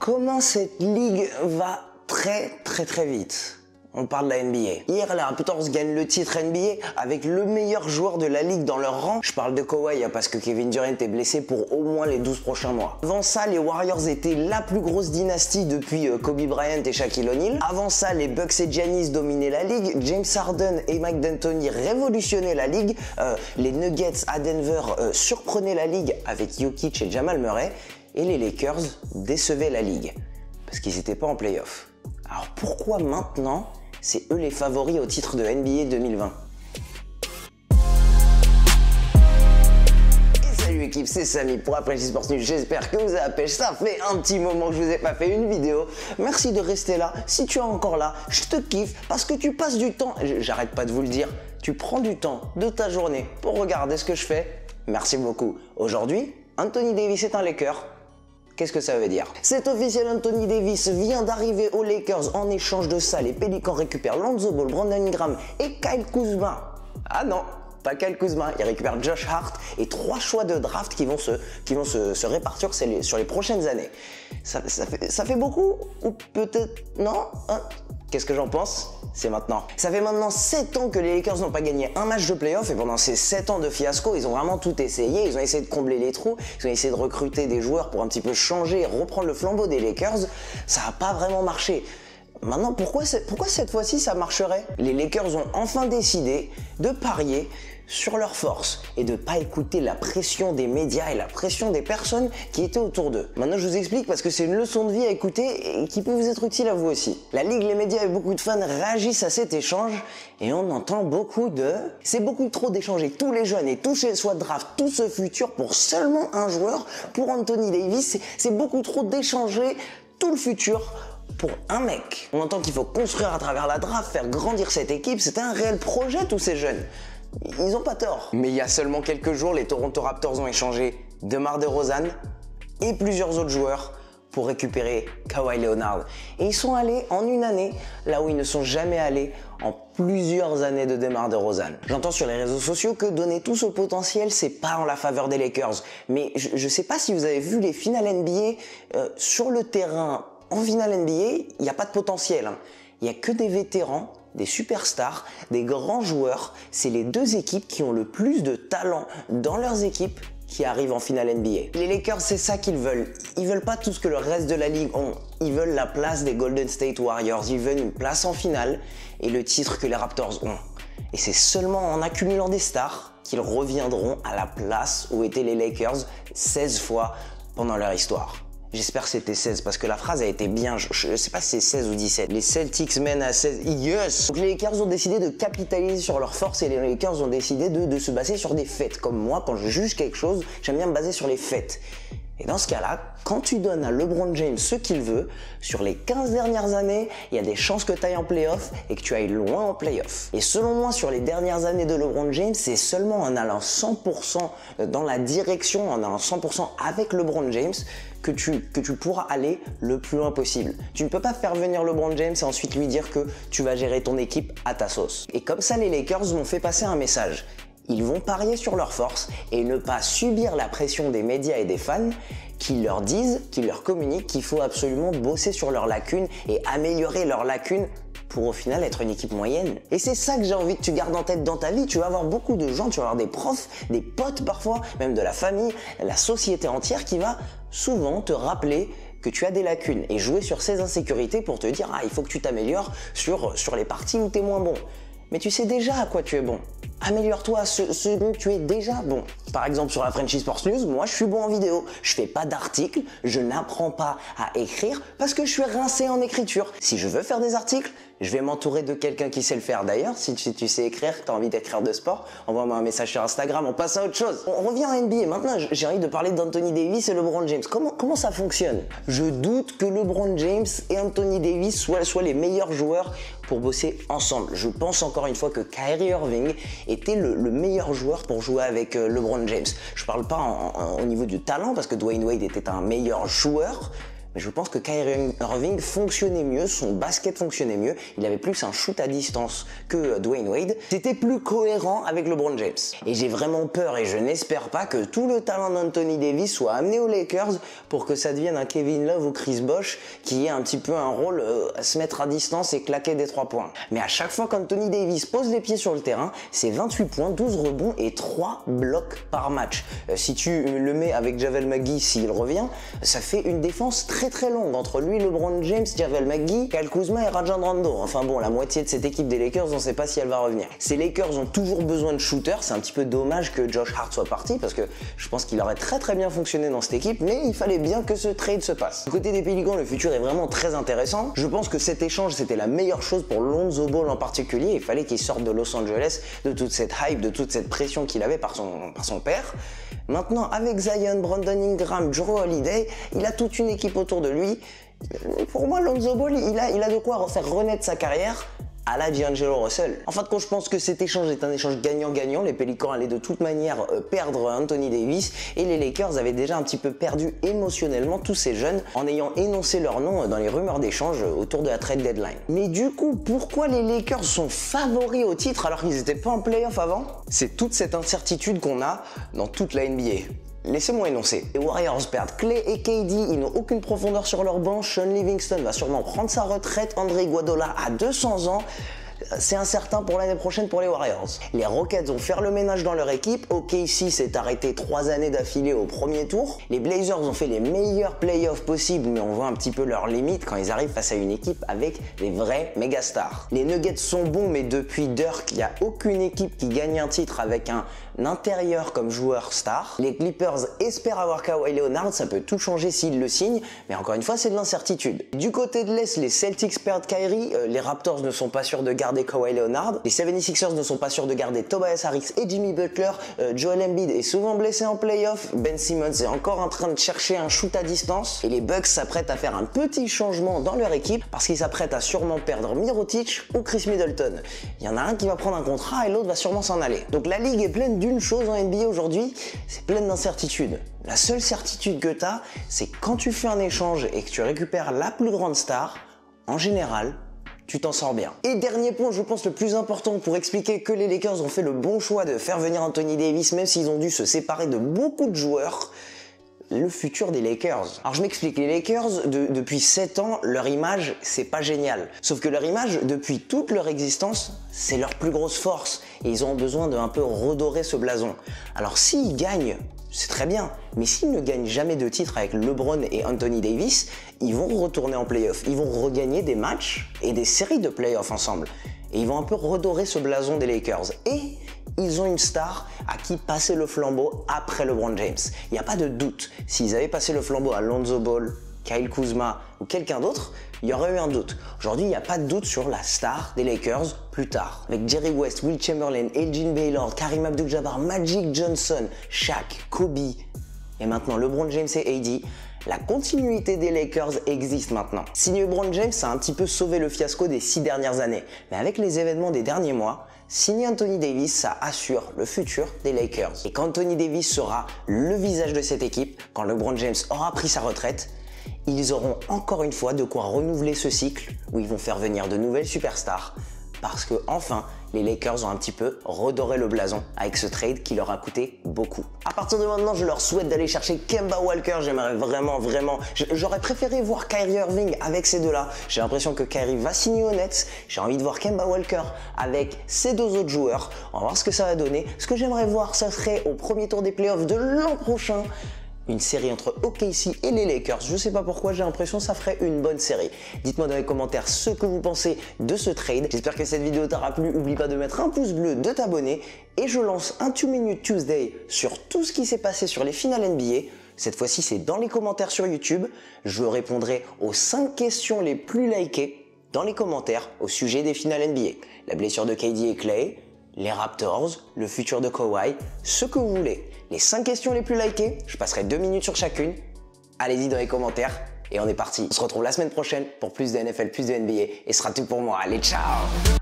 Comment cette ligue va très vite. On parle de la NBA. Hier, les Raptors gagnent le titre NBA avec le meilleur joueur de la ligue dans leur rang. Je parle de Kawhi parce que Kevin Durant est blessé pour au moins les 12 prochains mois. Avant ça, les Warriors étaient la plus grosse dynastie depuis Kobe Bryant et Shaquille O'Neal. Avant ça, les Bucks et Giannis dominaient la ligue. James Harden et Mike D'Antoni révolutionnaient la ligue. Les Nuggets à Denver surprenaient la ligue avec Jokic et Jamal Murray. Et les Lakers décevaient la ligue parce qu'ils n'étaient pas en play-off. Alors pourquoi maintenant c'est eux les favoris au titre de NBA 2020? Et salut équipe, c'est Samy pour Après Sport News. J'espère que vous avez la pêche. Ça fait un petit moment que je vous ai pas fait une vidéo. Merci de rester là. Si tu es encore là, je te kiffe parce que tu passes du temps. J'arrête pas de vous le dire. Tu prends du temps de ta journée pour regarder ce que je fais. Merci beaucoup. Aujourd'hui, Anthony Davis est un Laker. Qu'est-ce que ça veut dire? C'est officiel, Anthony Davis vient d'arriver aux Lakers. En échange de ça, les Pelicans récupèrent Lonzo Ball, Brandon Ingram et Kyle Kuzma. Ah non, pas Kyle Kuzma. Ils récupèrent Josh Hart et 3 choix de draft qui vont se répartir sur les prochaines années. Ça fait beaucoup? Ou peut-être non hein? Qu'est-ce que j'en pense? C'est maintenant. Ça fait maintenant 7 ans que les Lakers n'ont pas gagné un match de playoff et pendant ces 7 ans de fiasco, ils ont vraiment tout essayé. Ils ont essayé de combler les trous, ils ont essayé de recruter des joueurs pour un petit peu changer et reprendre le flambeau des Lakers. Ça n'a pas vraiment marché. Maintenant, pourquoi cette fois-ci ça marcherait? Les Lakers ont enfin décidé de parier sur leur force et de ne pas écouter la pression des médias et la pression des personnes qui étaient autour d'eux. Maintenant, je vous explique parce que c'est une leçon de vie à écouter et qui peut vous être utile à vous aussi. La ligue, les médias et beaucoup de fans réagissent à cet échange et on entend beaucoup de... C'est beaucoup trop d'échanger tous les jeunes et tous ces choix de draft, tout ce futur pour seulement un joueur, pour Anthony Davis. C'est beaucoup trop d'échanger tout le futur pour un mec. On entend qu'il faut construire à travers la draft, faire grandir cette équipe. C'est un réel projet, tous ces jeunes. Ils ont pas tort. Mais il y a seulement quelques jours, les Toronto Raptors ont échangé DeMar DeRozan et plusieurs autres joueurs pour récupérer Kawhi Leonard. Et ils sont allés en une année là où ils ne sont jamais allés en plusieurs années de DeMar DeRozan. J'entends sur les réseaux sociaux que donner tout ce potentiel, c'est pas en la faveur des Lakers. Mais je sais pas si vous avez vu les finales NBA sur le terrain. En finale NBA, il n'y a pas de potentiel. Il n'y a que des vétérans, des superstars, des grands joueurs. C'est les deux équipes qui ont le plus de talent dans leurs équipes qui arrivent en finale NBA. Les Lakers, c'est ça qu'ils veulent. Ils veulent pas tout ce que le reste de la ligue ont. Ils veulent la place des Golden State Warriors. Ils veulent une place en finale et le titre que les Raptors ont. Et c'est seulement en accumulant des stars qu'ils reviendront à la place où étaient les Lakers 16 fois pendant leur histoire. J'espère que c'était 16 parce que la phrase a été bien, je sais pas si c'est 16 ou 17. Les Celtics mènent à 16, yes! Donc les Lakers ont décidé de capitaliser sur leur force et les Lakers ont décidé de se baser sur des faits. Comme moi, quand je juge quelque chose, j'aime bien me baser sur les faits. Et dans ce cas-là, quand tu donnes à LeBron James ce qu'il veut, sur les 15 dernières années, il y a des chances que tu ailles en playoff et que tu ailles loin en playoff. Et selon moi, sur les dernières années de LeBron James, c'est seulement en allant 100% dans la direction, en allant 100% avec LeBron James, que tu pourras aller le plus loin possible. Tu ne peux pas faire venir LeBron James et ensuite lui dire que tu vas gérer ton équipe à ta sauce. Et comme ça, les Lakers m'ont fait passer un message. Ils vont parier sur leur force et ne pas subir la pression des médias et des fans qui leur disent, qui leur communiquent qu'il faut absolument bosser sur leurs lacunes et améliorer leurs lacunes pour au final être une équipe moyenne. Et c'est ça que j'ai envie que tu gardes en tête dans ta vie. Tu vas avoir beaucoup de gens, tu vas avoir des profs, des potes parfois, même de la famille, la société entière qui va souvent te rappeler que tu as des lacunes et jouer sur ces insécurités pour te dire « Ah, il faut que tu t'améliores sur les parties où tu es moins bon ». Mais tu sais déjà à quoi tu es bon. Améliore-toi à ce dont tu es déjà bon. Par exemple, sur la Frenchy Sports News, moi je suis bon en vidéo. Je fais pas d'articles, je n'apprends pas à écrire parce que je suis rincé en écriture. Si je veux faire des articles, je vais m'entourer de quelqu'un qui sait le faire. D'ailleurs, si tu sais écrire, que tu as envie d'écrire de sport, envoie-moi un message sur Instagram, on passe à autre chose. On revient à NBA. Maintenant, j'ai envie de parler d'Anthony Davis et LeBron James. Comment ça fonctionne? Je doute que LeBron James et Anthony Davis soient les meilleurs joueurs pour bosser ensemble. Je pense encore une fois que Kyrie Irving était le meilleur joueur pour jouer avec LeBron James. Je parle pas au niveau du talent parce que Dwayne Wade était un meilleur joueur, Mais je pense que Kyrie Irving fonctionnait mieux, son basket fonctionnait mieux, il avait plus un shoot à distance que Dwayne Wade. C'était plus cohérent avec LeBron James. Et j'ai vraiment peur et je n'espère pas que tout le talent d'Anthony Davis soit amené aux Lakers pour que ça devienne un Kevin Love ou Chris Bosh qui ait un petit peu un rôle à se mettre à distance et claquer des 3 points. Mais à chaque fois qu'Anthony Davis pose les pieds sur le terrain, c'est 28 points, 12 rebonds et 3 blocs par match. Si tu le mets avec Javel McGee s'il revient, ça fait une défense très longue entre lui, LeBron James, Javel McGee, Kyle Kuzma et Rajon Rondo. Enfin bon, la moitié de cette équipe des Lakers, on ne sait pas si elle va revenir. Ces Lakers ont toujours besoin de shooters, c'est un petit peu dommage que Josh Hart soit parti parce que je pense qu'il aurait très bien fonctionné dans cette équipe, mais il fallait bien que ce trade se passe. Du côté des Pelicans, le futur est vraiment très intéressant. Je pense que cet échange, c'était la meilleure chose pour Lonzo Ball en particulier. Il fallait qu'il sorte de Los Angeles, de toute cette hype, de toute cette pression qu'il avait par son père. Maintenant, avec Zion, Brandon Ingram, Jrue Holiday, il a toute une équipe autour de lui. Pour moi, Lonzo Ball, il a de quoi faire renaître sa carrière à la D'Angelo Russell. En fin de compte, je pense que cet échange est un échange gagnant-gagnant. Les Pelicans allaient de toute manière perdre Anthony Davis et les Lakers avaient déjà un petit peu perdu émotionnellement tous ces jeunes en ayant énoncé leur nom dans les rumeurs d'échange autour de la trade deadline. Mais du coup, pourquoi les Lakers sont favoris au titre alors qu'ils n'étaient pas en playoff avant? C'est toute cette incertitude qu'on a dans toute la NBA. Laissez-moi énoncer. Les Warriors perdent Clay et KD, ils n'ont aucune profondeur sur leur banc. Sean Livingston va sûrement prendre sa retraite. André Iguodala a 200 ans. C'est incertain pour l'année prochaine pour les Warriors. Les Rockets vont faire le ménage dans leur équipe. OKC s'est arrêté 3 années d'affilée au premier tour. Les Blazers ont fait les meilleurs playoffs possibles, mais on voit un petit peu leurs limites quand ils arrivent face à une équipe avec des vrais méga stars. Les Nuggets sont bons, mais depuis Dirk, il n'y a aucune équipe qui gagne un titre avec un intérieur comme joueur star. Les Clippers espèrent avoir Kawhi Leonard, ça peut tout changer s'ils le signent, mais encore une fois, c'est de l'incertitude. Du côté de l'Est, les Celtics perdent Kyrie, les Raptors ne sont pas sûrs de garder Kawhi Leonard, les 76ers ne sont pas sûrs de garder Tobias Harris et Jimmy Butler, Joel Embiid est souvent blessé en playoff, Ben Simmons est encore en train de chercher un shoot à distance, et les Bucks s'apprêtent à faire un petit changement dans leur équipe parce qu'ils s'apprêtent à sûrement perdre Mirotic ou Chris Middleton. Il y en a un qui va prendre un contrat et l'autre va sûrement s'en aller. Donc la ligue est pleine d'une chose en NBA aujourd'hui, c'est pleine d'incertitudes. La seule certitude que tu as, c'est quand tu fais un échange et que tu récupères la plus grande star, en général, tu t'en sors bien. Et dernier point, je pense le plus important pour expliquer que les Lakers ont fait le bon choix de faire venir Anthony Davis, même s'ils ont dû se séparer de beaucoup de joueurs, le futur des Lakers. Alors je m'explique, les Lakers, depuis 7 ans, leur image, c'est pas génial. Sauf que leur image, depuis toute leur existence, c'est leur plus grosse force. Et ils ont besoin de un peu redorer ce blason. Alors s'ils gagnent, c'est très bien. Mais s'ils ne gagnent jamais de titre avec LeBron et Anthony Davis, ils vont retourner en playoff. Ils vont regagner des matchs et des séries de playoffs ensemble. Et ils vont un peu redorer ce blason des Lakers. Et ils ont une star à qui passer le flambeau après LeBron James. Il n'y a pas de doute. S'ils avaient passé le flambeau à Lonzo Ball, Kyle Kuzma ou quelqu'un d'autre, il y aurait eu un doute. Aujourd'hui, il n'y a pas de doute sur la star des Lakers plus tard. Avec Jerry West, Will Chamberlain, Elgin Baylor, Kareem Abdul-Jabbar, Magic Johnson, Shaq, Kobe et maintenant LeBron James et AD, la continuité des Lakers existe maintenant. Signer LeBron James a un petit peu sauvé le fiasco des 6 dernières années. Mais avec les événements des derniers mois, signer Anthony Davis, ça assure le futur des Lakers. Et quand Anthony Davis sera le visage de cette équipe, quand LeBron James aura pris sa retraite, ils auront encore une fois de quoi renouveler ce cycle où ils vont faire venir de nouvelles superstars parce que enfin les Lakers ont un petit peu redoré le blason avec ce trade qui leur a coûté beaucoup. À partir de maintenant, je leur souhaite d'aller chercher Kemba Walker. J'aimerais vraiment, j'aurais préféré voir Kyrie Irving avec ces deux-là. J'ai l'impression que Kyrie va signer aux Nets. J'ai envie de voir Kemba Walker avec ces deux autres joueurs. On va voir ce que ça va donner. Ce que j'aimerais voir, ça serait au premier tour des playoffs de l'an prochain, une série entre OKC et les Lakers. Je sais pas pourquoi, j'ai l'impression que ça ferait une bonne série. Dites-moi dans les commentaires ce que vous pensez de ce trade. J'espère que cette vidéo t'aura plu. N'oublie pas de mettre un pouce bleu, de t'abonner. Et je lance un 2 Minute Tuesday sur tout ce qui s'est passé sur les finales NBA. Cette fois-ci, c'est dans les commentaires sur YouTube. Je répondrai aux 5 questions les plus likées dans les commentaires au sujet des finales NBA. La blessure de KD et Clay, les Raptors, le futur de Kawhi, ce que vous voulez. Les 5 questions les plus likées, je passerai 2 minutes sur chacune. Allez-y dans les commentaires et on est parti. On se retrouve la semaine prochaine pour plus de NFL, plus de NBA et ce sera tout pour moi. Allez, ciao!